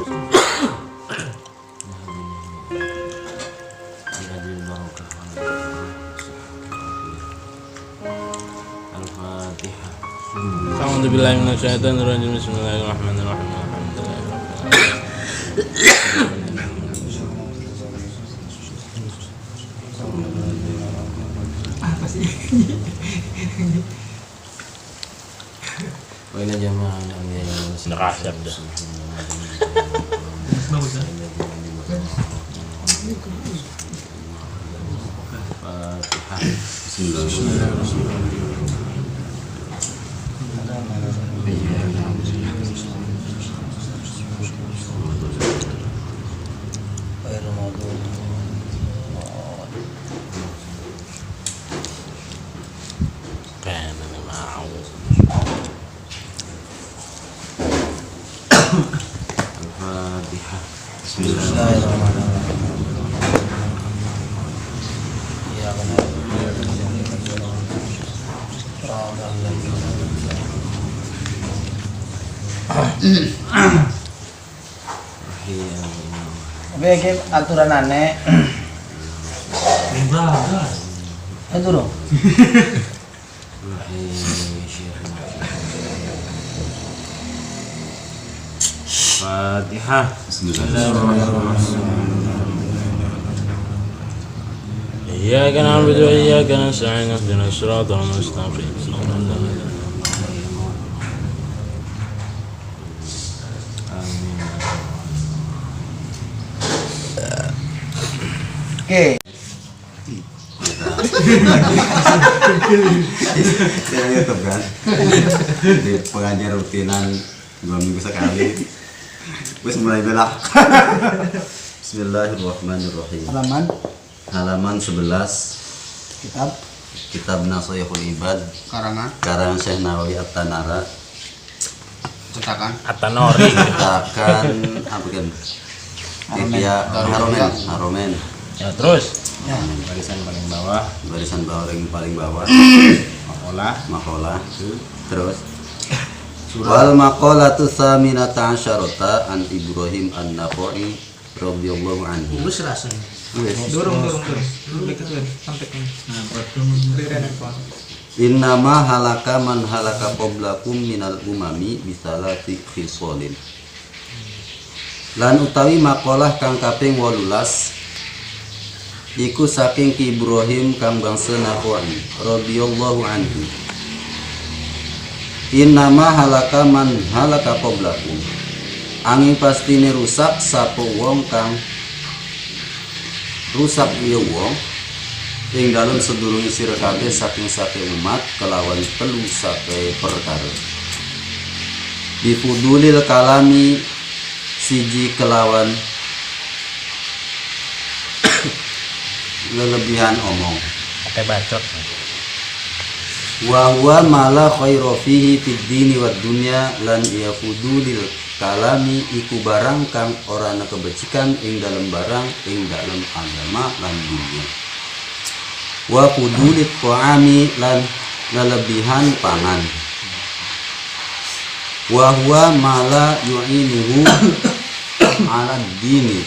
Al-Fatihah. A'udzubillahi minasyaitonirrajim. Bismillahirrahmanirrahim. Wa ila jama'ana Nerasap dah. Fatihah. Bismillahirrahmanirrahim. Al-Fatihah. Bismillahirrahmanirrahim. Oke, aturan aneh. Itu dong. Fatihah. Bismillahirrahmanirrahim. Iyyaka na'budu wa iyyaka nasta'in. Ihdinas siratal mustaqim. Oke. Saya YouTube kan di pengajian rutinan 2 minggu sekali. Wes mulai belak. Bismillahirrahmanirrahim. Halaman 11. Kitab Nashihul Ibad karangan Syekh Nawawi At-Tanara. Cetakan At-Tanori. Cetakan apa kan? Haromen. Ya terus. Barisan bawah yang paling bawah. Maqalah. Terus wal maqalatu tsaminata asyarata an Ibrahim An-Nakhai radhiyallahu anhu. Terus rasanya. Dorong deketin sampai kan. Innama halaka man halaka qablakum minal umami bisalati khisalin. Lan utawi maqalah kang kaping 18 iku saking Ki Ibrahim kang bangsa Nakhai radhiyallahu anhu. Innama halaka man halaka qablakum. Angin pastine rusak sapa wong kang rusak iya wong ing dalem sedurunge sira kabeh saking sate umat kelawan telu sate perkara. Bifudulil kalami siji kelawan lelebihan omong. Pakai bacot. Wa huwa mala khairu fihi fid dini wad dunya lan yafudulil kalami iku barang kang ora ana kebecikan ing dalem barang ing dalem agama lan dunya. Wa fudulit ta'ami lan lelebihan pangan. Wa huwa mala yu'inuhu ala dini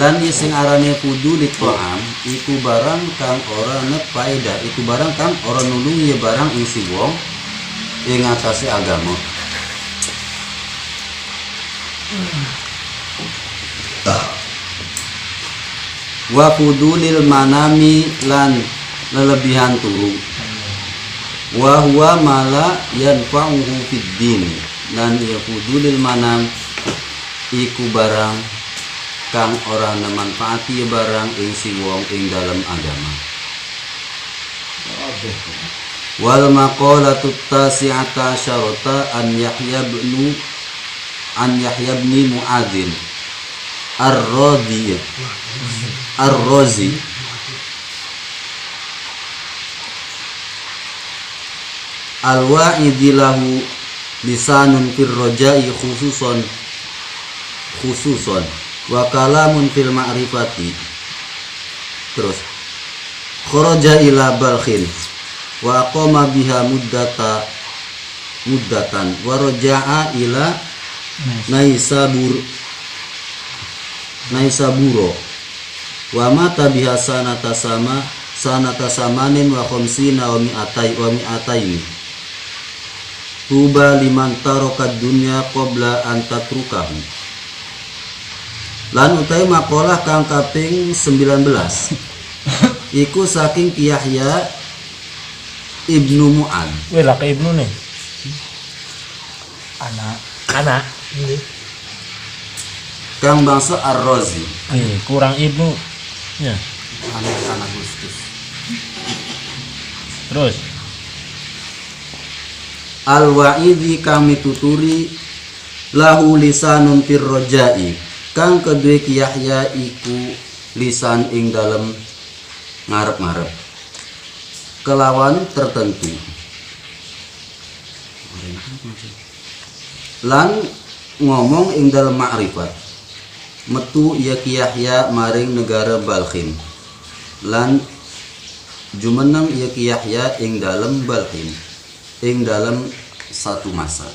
lan sing arane fudulit ta'am iku barang kang ora ana faedah, iku barang kang ora nulungi ya barang ing si wong ing atase agama. Wa fudulil manami lan lelebihan turu. Wa huwa mala yanfa'uhu fid din lan ya fudulil manam iku barang kang ora manfaati ya barang ing si wong ing dalam agama. Wal maqalatu tasi'ata syarata an Yahya bin Mu'adzin Ar-Razi al-wa'idi lahu lisanun fir roja'i khususon wa kalamun fil ma'rifati. Terus kharaja ila balkhin wa aqama biha muddatan wa raja'a ila Naisabur Naisaburo wa mata biha sanata samanin wa khamsina wa mi'ataini tuba liman tarokad dunya qabla an tatrukahu. Lan utai makalah kang kaping 19 iku saking Ki Yahya Ibnu Mu'ad. Weh lah ke Ibnu nih. Anak. Ini. Kang bangsa Ar-Razi. Kurang Ibnu. Ya. Anak Agustus. Terus. Al-Wa'idhi kami tuturi lahu lisanun fir rojai. Kang kedua Ki Yahya iku lisan ing dalem ngarep-ngarep kelawan tertentu. Lan ngomong ing dalem ma'rifat metu ya Ki Yahya maring negara Balkhin. Lan jumeneng ya Ki Yahya ing dalem Balkhin ing dalem satu masa.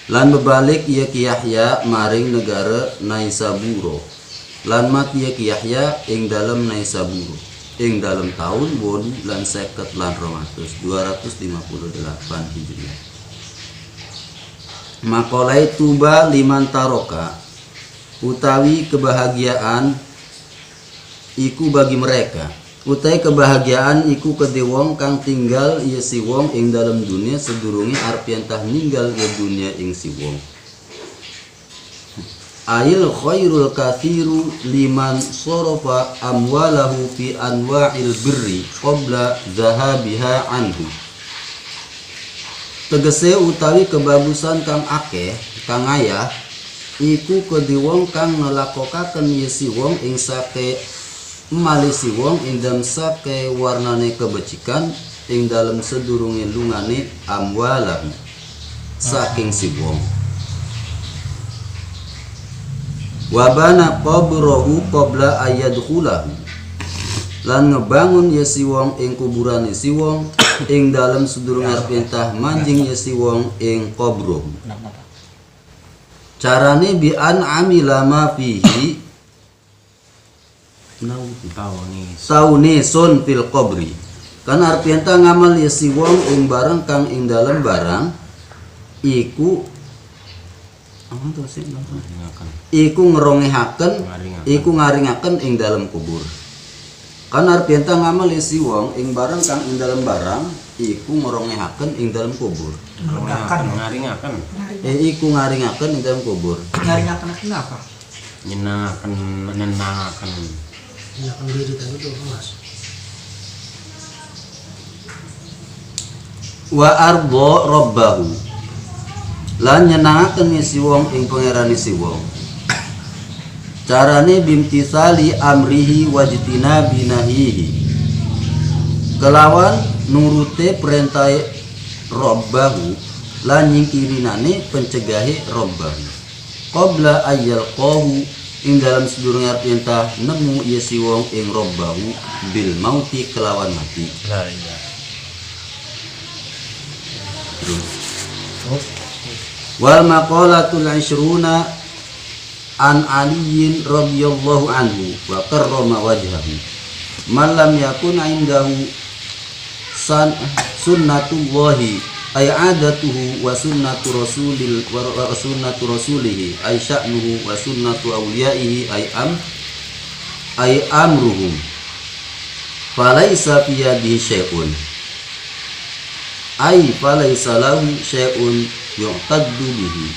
Lan bebalik ya Ki Yahya maring negara Naisaburo. Lan mati ya Ki Yahya ing dalem Naisaburo ing dalem tahun 8 lan 50 lan 258 Hijriah. Makolai tuba liman taroka utawi kebahagiaan iku bagi mereka. Utai kebahagiaan iku kedhe wong kang tinggal ieu si wong ing dalam dunia sedurunge arep entah ninggal ya dunia ing si wong. Ail khairul kathiru liman sarafa amwalahu fi anwa'il birri qabla zahabiha anhu. Tegese utawi kebagusan kang akeh kang ayah iku kedhe wong kang nglakokaken ieu si wong ing sake malisi wong ing dalem sake warnane kebecikan ing dalem sedurunge lungane amwalahu saking si wong. Wabana qabrahu qabla ayadkhulahu. Lan ngebangun ya si wong ing kuburane si wong ing dalem sedurunge arep entah manjing ya si wong ing qabruh. Carane bi an amila ma fihi taunisun fil qabri. Kan arep entah ngamal ya si wong ing barang kang ing dalem barang iku iku ngaringaken ing dalam kubur. Kan arep yen ngamal si wong ing barang kang ing dalam barang iku ngerongehaken ing dalam kubur. Ngaringaken. Iku ngaringaken ing dalam kubur. Ngaringaken apa? Nyenangaken. Nyenangkan diri tadi tuh, Mas. Wa ardo rabbahu. Lan nyenangaken si wong ing pangerane si wong. Carane bimtisali amrihi wajtina binahihi. Kelawan nurute perintah rabbahu lan nyingkirinane pencegahe rabbahu. Qabla ayyal qahu ing dalam sedurunge perintah nemu ieu si wong ing rabbahu bil mauti kelawan mati. La ilaha. Wal maqalatul 20 an aliyin radhiyallahu anhu wa karrama wajhahu man lam yakun indahu sunnatullahi ay adatuhu wa sunnatu rasulihi ay sya'nuhu wa sunnatu awliyaihi ay amruhum falaysa fi yadihi syai'un ay falaysa lahu syai'un yu'taddu bihi.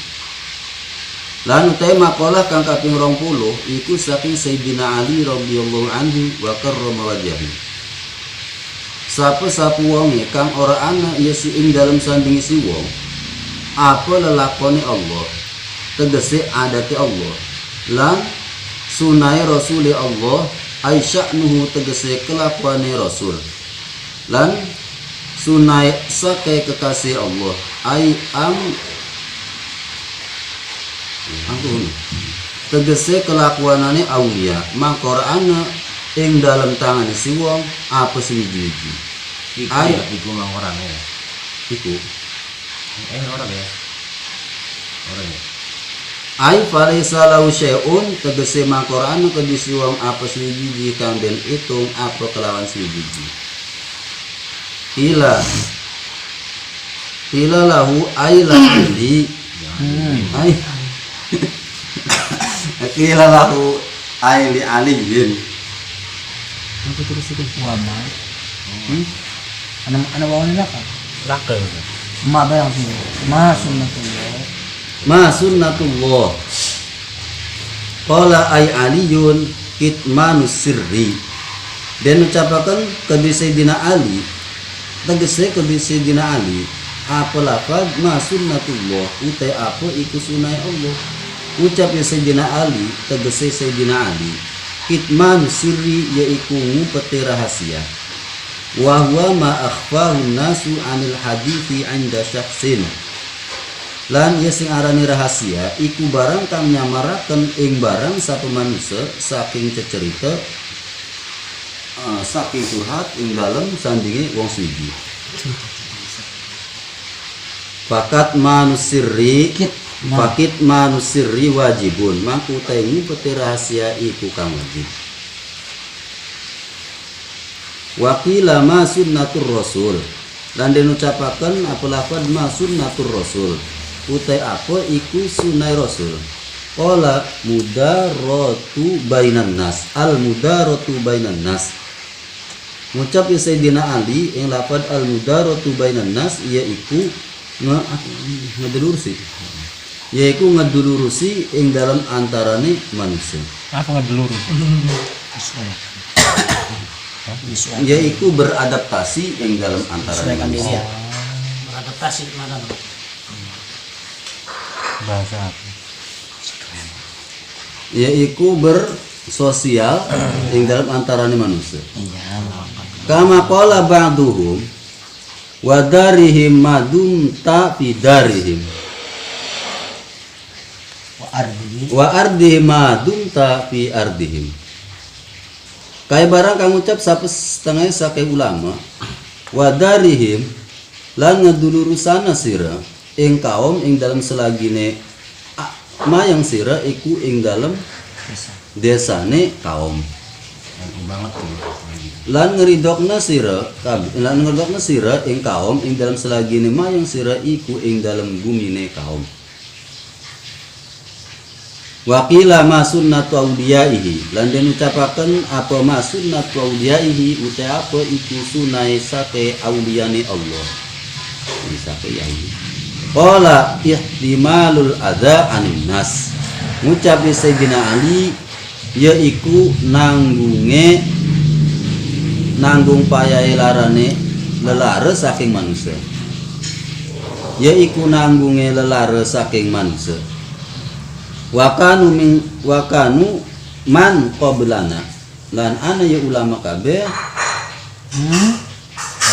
Lan utai makalah kang kaping 20 iku saking Sayyidina Ali radhiyallahu anhu wa karrama wajhahu. Sapa-sapa wonge kang ora ana ya si ing dalem sandinge si wong apa lelakone Allah tegese adate Allah lan sunai rasuli Allah ay sya'nuhu tegese kelakuane rasul lan sunai sake kekasih Allah ay tegese kelakuanane aulia mangkor ana ing dalam tangan si wong apa sewiji-wiji ay iku mangkorane ya. Iku Orang ya. Orang ya. ai falaisa lahu syai'un tegese mangkoran kedisi wong apa suwiji kang den itung apa kelawan suwiji. Ila lahu ai li ai ila lahu ai li aliyin. Aku terus itu wama. Ana bawa nila ka. Laka. Ma ba yang sini? Ma sunnatullah. Ma sunnatullah. Qala ay aliyun kitmanus sirri. Dan ucapakan kedua Sayyidina Ali, tegese kedua Sayyidina Ali, apa lafaz ma sunnatullah utai apa iku sunai Allah. Ucap ya Sayyidina Ali, tegese Sayyidina Ali, kitmanus sirri yaiku ngupeti rahasia. Wa huwa ma akhfahu nasu anil hadithi 'inda syakhsin. Lan ya sing arani rahasia iku barang kang nyamaraken ing barang sapa manusia saking cecerita saking curhat ing dalem sandinge wong suci. Fakat manusirri fakit manusirri wajibun mangku taingi peti rahasia iku kang wajib. Wakila ma sunnatur rasul dan diucapaken apa lafaz ma sunnatur rasul utai apa iku sunai rasul. Qala mudaratu bainan nas al mudaratu bainan nas. Ngucap ya Sayyidina Ali yang lafaz al mudaratu bainan nas yaiku ngedulurusi yaiku ngedulurusi ing dalam antarane manusia. Apa ngedulur? Yaiku beradaptasi yang dalam antarane manusia. Beradaptasi mana? Bahasa apa? Yaiku bersosial yang dalam antarane manusia. Iya. Kama qala ba'duhum wa darihim madum ta fi darihim wa ardihim madum ta fi ardihim. Kaya barang kang ucap sapa setengah sakai ulama wadarihim lan ngedulurusana sira ing kaum ing dalam selagine mayang sira iku ing dalam desane kaum banget lan ngeridokna sira ing kaum ing dalam selagine mayang sira iku ing dalam gumine kaum. Wakila ma sunnatu awliyaihi lan den ucapaken apa ma sunnatu awliyaihi uta apa iku sunai sake awliyane Allah. Ini sake yahi. Qala ihtimalul adza anin nas. Ngucap Sayyidina Ali yaiku nanggung payahe larane lelara saking manusia. Yaiku nanggunge lelara saking manusia. Wakanu man qablana lan ana ya ulama kabeh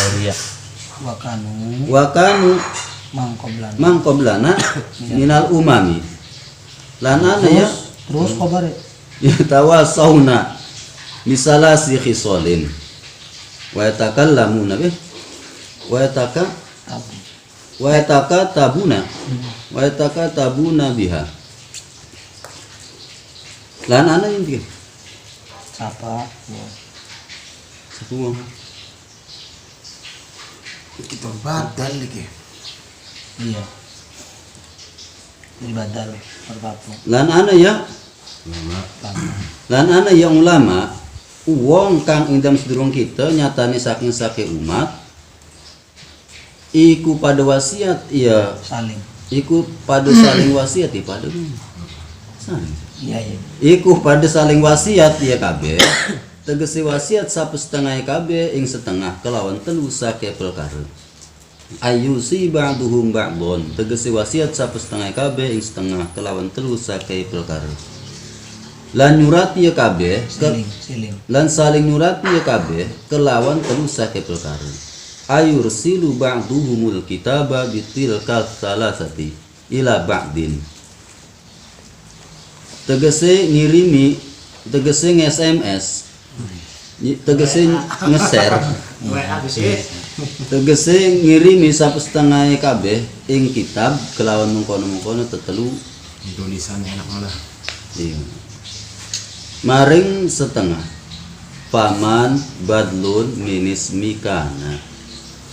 Aulia. Wakanu man qablana minal umami lan ana ya terus khabare yatawasawna misalasi khisalin wa yatakallamuna bih wa yatakatabuna biha. Lan ana yang tiga. Siapa? Sepuluh. Kita badal lagi. Iya. Ini badal berpapu. Lan ana ya. Lan ana yang ulama wong kang indam sedurung kita nyatane saking umat iku pada wasiat ya Saling. iku pada saling wasiat ya pada saling. Iya. Iku pada saling wasiat ya kabeh tegese wasiat sapa setengah kabeh ing setengah kelawan telu sake perkara. Ayusi ba'duhum ba'don tegese wasiat sapa setengah kabeh ing setengah kelawan telu sake perkara. Lan nyurati ya kabeh lan saling nyurati ya kabeh kelawan telu sake perkara. Ayursilu ba'duhumul kitaba bitilkal salasati ila ba'din. Tegese ngirimi, tegese nge-SMS, tegese nge-share, tegese ngirimi sapa setengah kabeh ing kitab kelawan mengkono-mengkono tetelu tulisannya enak malah. Iya. Maring setengah paman badlun minis mikana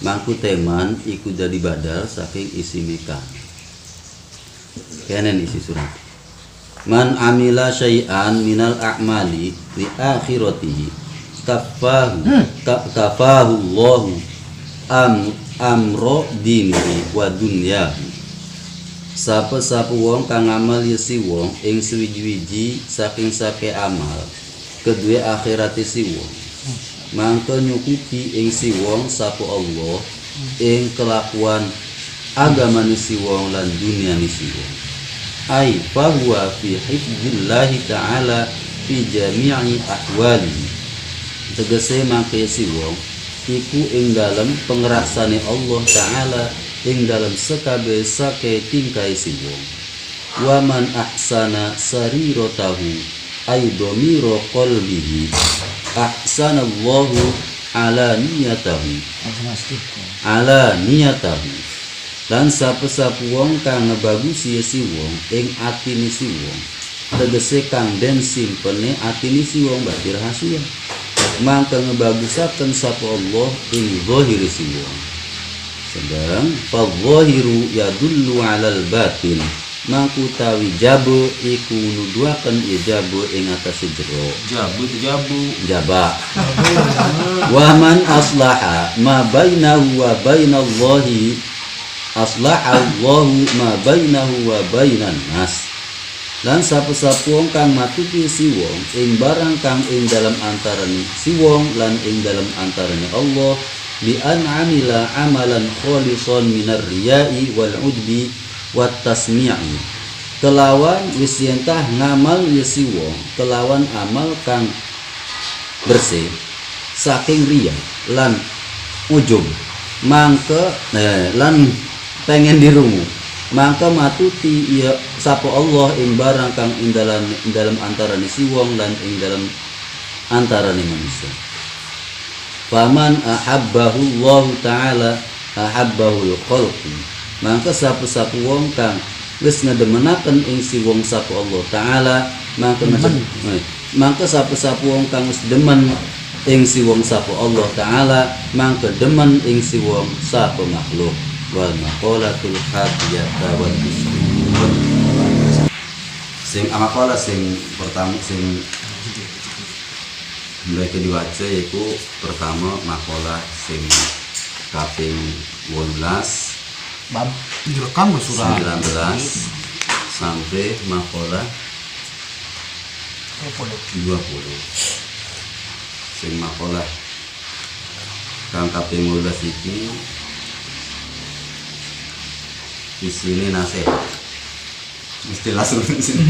mangku teman iku jadi badal saking isi mikana. Kenen isi surat. Man amila syai'an minal a'mali li akhiratihi kafahu Allahu amro dinihi wa dunyahu. Sapa-sapa wong kang ngamal si wong ing suwiji-wiji saking sake amal kedua akhirat si wong mangko nyukupi ing si wong sapa Allah ing kelakuan agamane si wong lan dunyane si wong ai bahwa fi hifdzillahi ta'ala fi jami'i ahwali tegese mangke si wong iku ing dalem pengrasane Allah Ta'ala ing dalam sekabe sake tingkai si wong wa man ahsana sariratahu ay dhamira qalbihi ahsanallahu ala niyatahu lan sapa-sapa wong kang ngebagusi si wong ing atine si wong tegese kang den simpene atine si wong berarti rahasia mangka ngebagusaken sapa Allah ing zahir si wong. Sedang fadzahiru yadullu 'alal batin mangkutawi jabu iku nuduhaken ya jabu ing atase jero jaba wa man aslaha ma bainahu wa bainallahi aslaha Allahu ma bainahu wa bainan nas lan sapa-sapa wong kang matuti si wong ing barang kang ing dalam antarane si wong lan ing dalam antarane Allah bi an amila amalan khalisan minar riya'i wal udbi wat tasmi'i kelawan wis yentah ngamal si wong kelawan amal kang bersih saking riya lan ujub mangke lan pengen dirungu mangka matuti ya sapa Allah ing barang kang ing dalam antarane si wong lan ing dalam antarane manusia. Faman ahabbahu Allah Ta'ala ahabbahul khalqi mangka sapa-sapa wong kang wis ngedemenaken ing si wong sapa Allah Ta'ala mangka sapa-sapa wong kang wis demen ing si wong sapa Allah Ta'ala mangka demen ing si wong sapa makhluk. Wal maqalatul hadiyata wal sing amaqala sing pertama sing mereka diwaca yaitu pertama maqalah sing kaping 18 bab direkam surah 19 sampai maqalah 20 sing maqalah kang kaping 18 iki di sini nasihat mesti langsung di sini.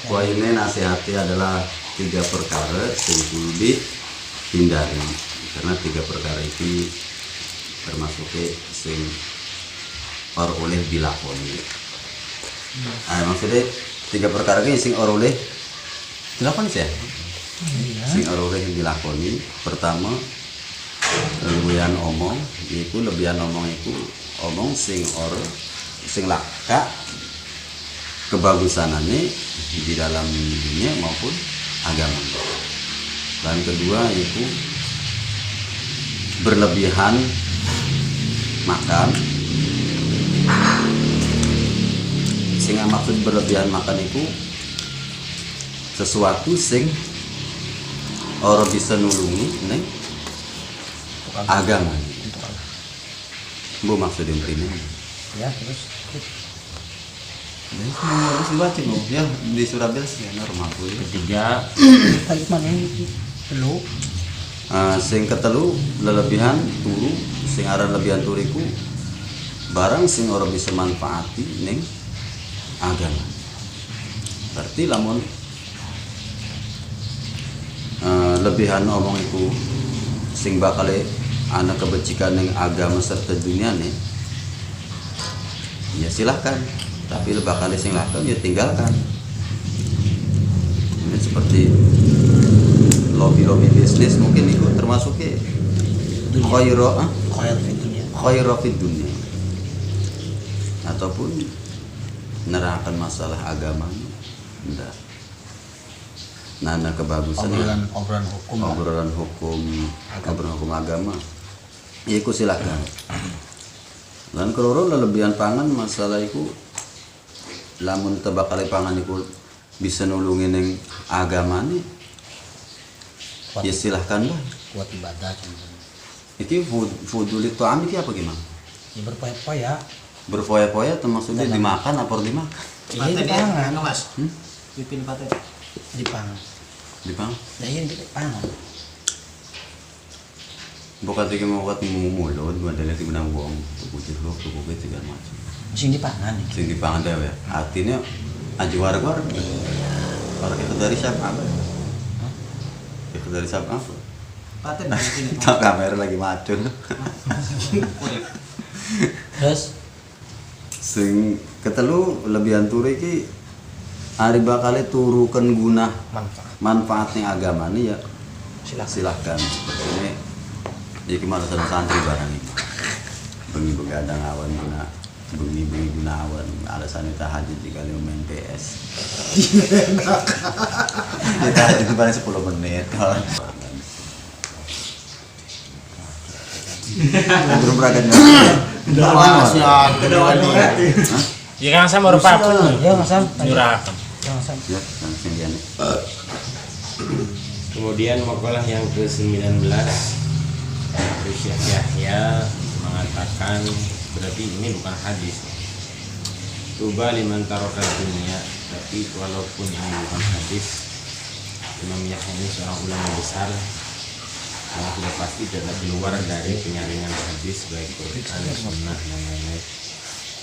Poinnya nasihatnya adalah 3 perkara yang perlu dihindari karena 3 perkara itu termasuk sing oleh dilakoni. Maksudnya 3 perkara ini sing oleh dilakoni sih. Sing oleh dilakoni pertama lebihan omong itu omong sing laka kebagusanane di dalam dunia maupun agama. Dan kedua itu berlebihan makan. Sing maksud berlebihan makan itu sesuatu sing orang bisa nulungi neng agama. Bu maksudin ini. Ya terus. Jadi semua harus dibaca bu. Ya di Surabaya sih normal bu. Ketiga Tadi mana ini? Telu. Sing ketelu lelebihan turu, sing aran lebihan turiku barang sing orang bisa manfaati neng agama. Berarti lamun lebihan omong itu sing bakal anak kebecikan yang agama serta dunia nih ya silahkan, tapi bakal sing lakukan ya tinggalkan. Ini seperti lobby bisnis mungkin itu termasuk ya khair Khair di dunia. khaira fid dunya, ataupun nerangkan masalah agama enggak. Nana kebagusan obrolan hukum. obrolan hukum agama ya iku silakan. Lan keloro lelebihan pangan masalah iku lamun tebak kali pangan iku bisa nulungin yang agama nih ya silahkan lah. Buat ibadah cuma. Iki fudul itu ami apa gimana? Ya berpoya-poya. Berfoya-foya termasuknya dimakan apa dimakan? Iya dipangan. Mas. Hmm? Pipin paten. Dipangan. Dipangan? Nah iya dipangan. Bukan tiga mau buat mulut, buat dari tiga nang buang, tubuh jeruk segala macam. Mesin dipangan. Sing dipangan deh ya. Artinya ajuar-war. Orang itu dari siapa? Itu dari siapa? Paten ini. Tak kamera lagi macun. Terus Sing ketelu lebihan turu iki hari bakal turukan guna manfaatnya agama nih ya silahkan. Ini ya gimana santri barang ini. Bengi begadang awan guna bengi guna awan alasannya tahajud jika dia main PS. Tahajud itu paling 10 menit. Belum beragam. Ya kan saya baru papan. ya ngasam. Nyurahkan. Ya ngasam. Ya, langsung dia nih. Kemudian makalah yang ke-19 dari Syekh Yahya mengatakan, berarti ini bukan hadis. Tuba liman tarokat dunia, tapi walaupun ini bukan hadis, Imam Yahya ini seorang ulama besar yang sudah pasti tidak keluar dari penyaringan hadis baik Quran, Sunnah dan lain-lain.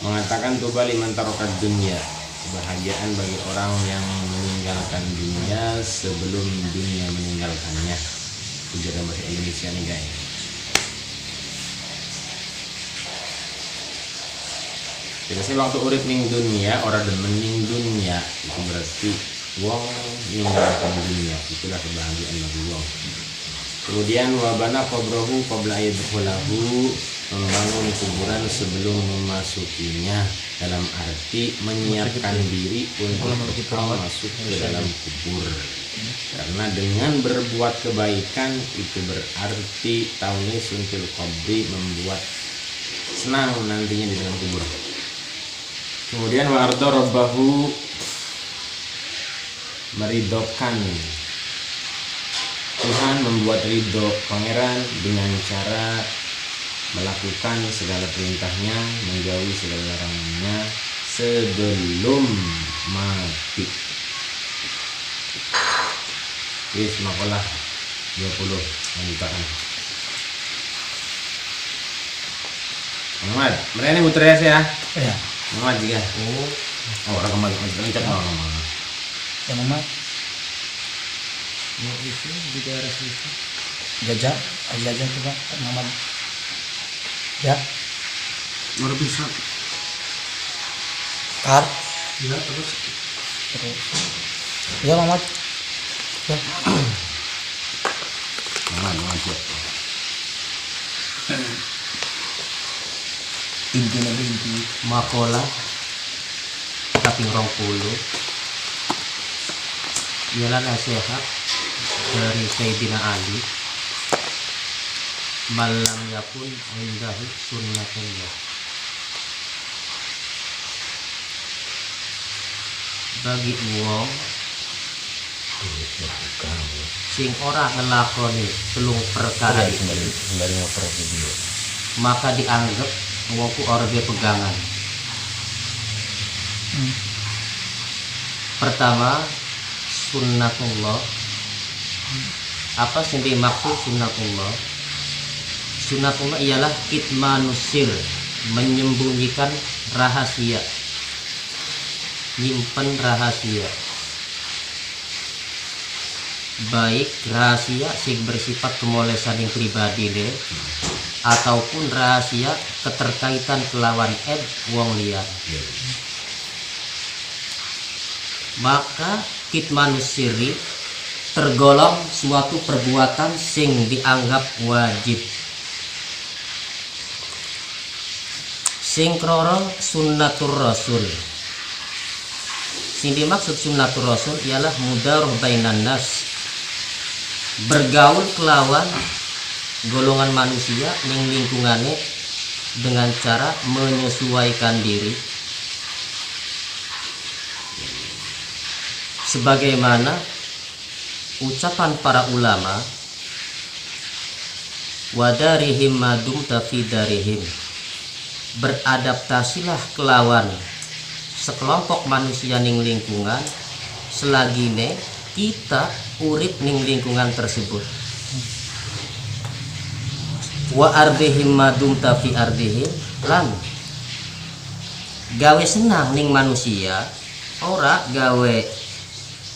Mengatakan tuba liman tarokat dunia, kebahagiaan bagi orang yang meninggalkan dunia sebelum dunia meninggalkannya. Itu dalam bahasa Indonesia nih guys. Jadi waktu urip ning dunia, orang demen ning dunia, itu berarti wong meninggalkan dunia. Itulah kebahagiaan bagi wong. Kemudian wabana qabrahu qabla ayyadkhulahu, membangun kuburan sebelum memasukinya, dalam arti menyiapkan diri untuk masuk ke dalam kubur. Karena dengan berbuat kebaikan itu berarti taunisun fil qabri, membuat senang nantinya di dalam kubur. Kemudian wa arda rabbahu, meridhokan Tuhan, membuat ridho pangeran dengan cara melakukan segala perintahnya, menjauhi segala larangannya sebelum mati. Yes, makalah 20 lanjutan. Muhammad, mereka ini muter ya? Ya. Muhammad juga. Oh, orang kembali lanjut ngomong. Ya Muhammad. Mau isi di daerah situ. Jajah coba Muhammad. Ya. Baru bisa. Kar. Ya terus. Ya Muhammad. Ya. Muhammad. Intinya inti. Makola kaping 20 ialah nasihat dari Sayyidina Ali, malam yakun indahu sunnatullah, bagi wong sing ora ngelakoni telung perkara iki maka dianggap wongku orge pegangan. Pertama, sunnatullah. Apa sih dimaksud sunnatullah? Sunnatullah ialah kitmanusir, menyembunyikan rahasia, nyimpen rahasia, baik rahasia sing bersifat kemolesan yang pribadi deh, ataupun rahasia keterkaitan kelawan wong liya. Maka kitmanusiri tergolong suatu perbuatan sing dianggap wajib. Sing kroro sunnatur rasul. Sing dimaksud sunnatur rasul ialah mudaruh bainan nas, bergaul kelawan golongan manusia ning lingkungannya dengan cara menyesuaikan diri sebagaimana ucapan para ulama, wadarihim madum tafidarihim, beradaptasilah kelawan sekelompok manusia ning lingkungan selagine kita urip ning lingkungan tersebut. Wa ardihim madum tafi ardihim, lan gawe senang ning manusia, ora gawe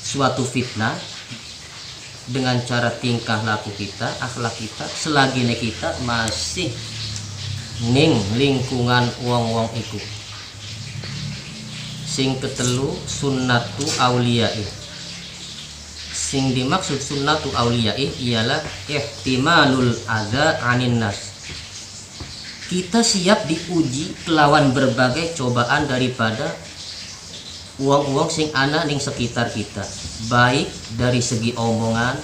suatu fitnah dengan cara tingkah laku kita, akhlak kita selagine kita masih ning lingkungan wong-wong iku. Sing ketelu sunnatu auliyai. Sing dimaksud sunnatu auliyai ialah ihtimalul adza anin nas. Kita siap diuji kelawan berbagai cobaan daripada uang-uang sing ana ning sekitar kita, baik dari segi omongan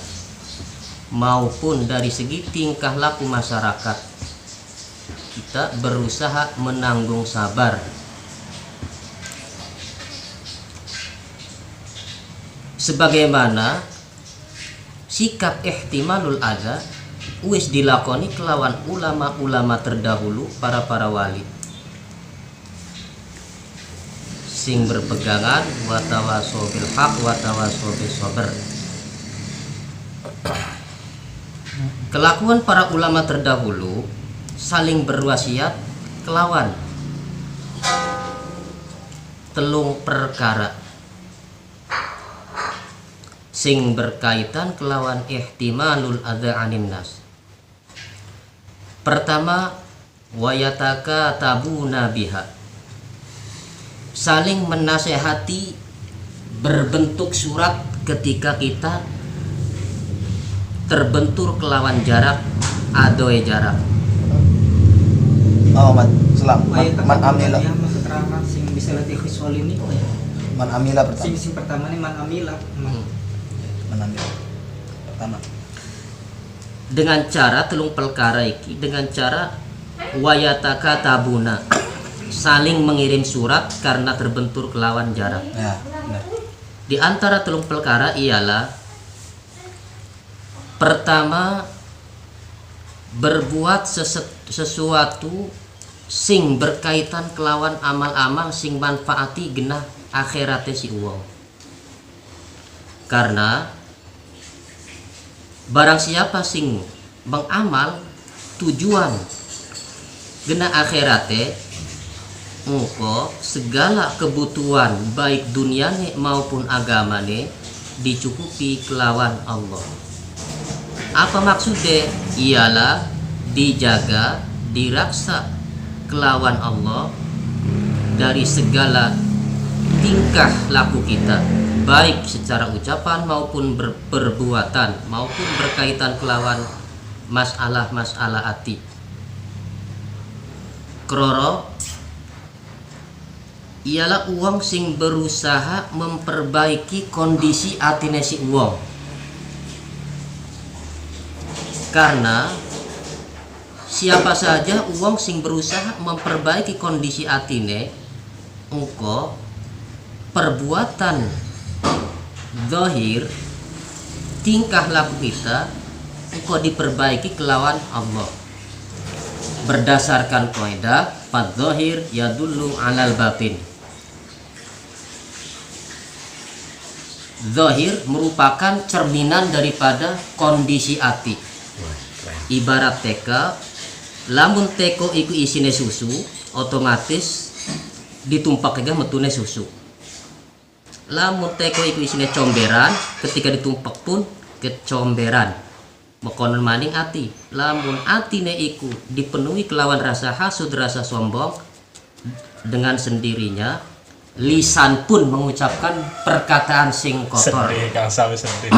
maupun dari segi tingkah laku masyarakat. Kita berusaha menanggung sabar. Sebagaimana sikap ihtimalul adza wis dilakoni kelawan ulama-ulama terdahulu, para wali sing berpegangan wa tawasau bil haq wa tawasau bis sabr. Kelakuan para ulama terdahulu saling berwasiat kelawan telung perkara sing berkaitan kelawan ihtimalul adza anin nas. Pertama, wayataka tabuna biha, saling menasehati berbentuk surat ketika kita terbentur kelawan jarak adoe jarak. Oh, selang man amila. Keterangan sing bisa latih visual ini. Man amila pertama. Sing pertama ini man amila. Man amila. Pertama. Dengan cara telung perkara iki, dengan cara wayataka tabuna, saling mengirim surat karena terbentur kelawan jarak. Ya, benar. Di antara telung perkara ialah pertama, berbuat sesuatu sing berkaitan kelawan amal-amal sing manfaati genah akhirate si uang. Karena barang siapa sing mengamal tujuan genah akhirate, muka segala kebutuhan baik duniane maupun agamane dicukupi kelawan Allah. Apa maksudnya? Ialah dijaga, diraksa kelawan Allah dari segala tingkah laku kita, baik secara ucapan maupun perbuatan maupun berkaitan kelawan masalah-masalah hati. Kroro ialah uang sing berusaha memperbaiki kondisi atine si uang. Karena siapa saja uang sing berusaha memperbaiki kondisi atine, engko perbuatan zahir tingkah laku kita engko diperbaiki kelawan Allah. Berdasarkan kaidah fadz-zahir yadullu 'alal batin. Zahir merupakan cerminan daripada kondisi hati. Ibarat teka, lamun teko iku isine susu, otomatis ditumpak ke metune susu. Lamun teko iku isine comberan, ketika ditumpak pun kecomberan. Mekonon maning ati, lamun atine iku dipenuhi kelawan rasa hasud, rasa sombong, dengan sendirinya lisan pun mengucapkan perkataan sing kotor. Sedih Kang Sami sedih.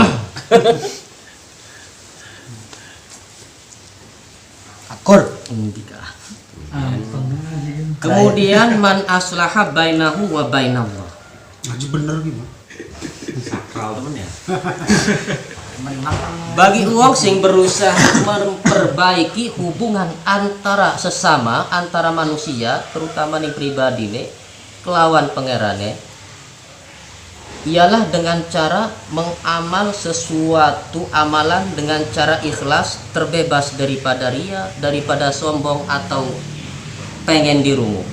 Akur. Indika. Ampun. Kemudian man aslaha bainahu wa bainallah. Ngaji bener gitu. Sakral temen ya. Bagi uang sing berusaha memperbaiki hubungan antara sesama, antara manusia, terutama ning pribadi nih, kelawan pangerane, ialah dengan cara mengamal sesuatu amalan dengan cara ikhlas, terbebas daripada ria, daripada sombong atau pengen dirungu.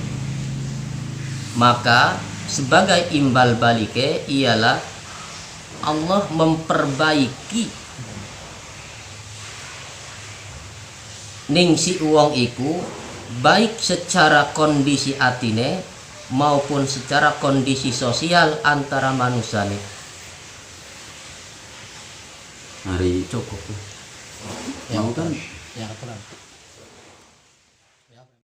Maka sebagai imbal balike ialah Allah memperbaiki ning si uang iku baik secara kondisi atine maupun secara kondisi sosial antara manusia nih. Hari Cukup. yang kan Yang apa?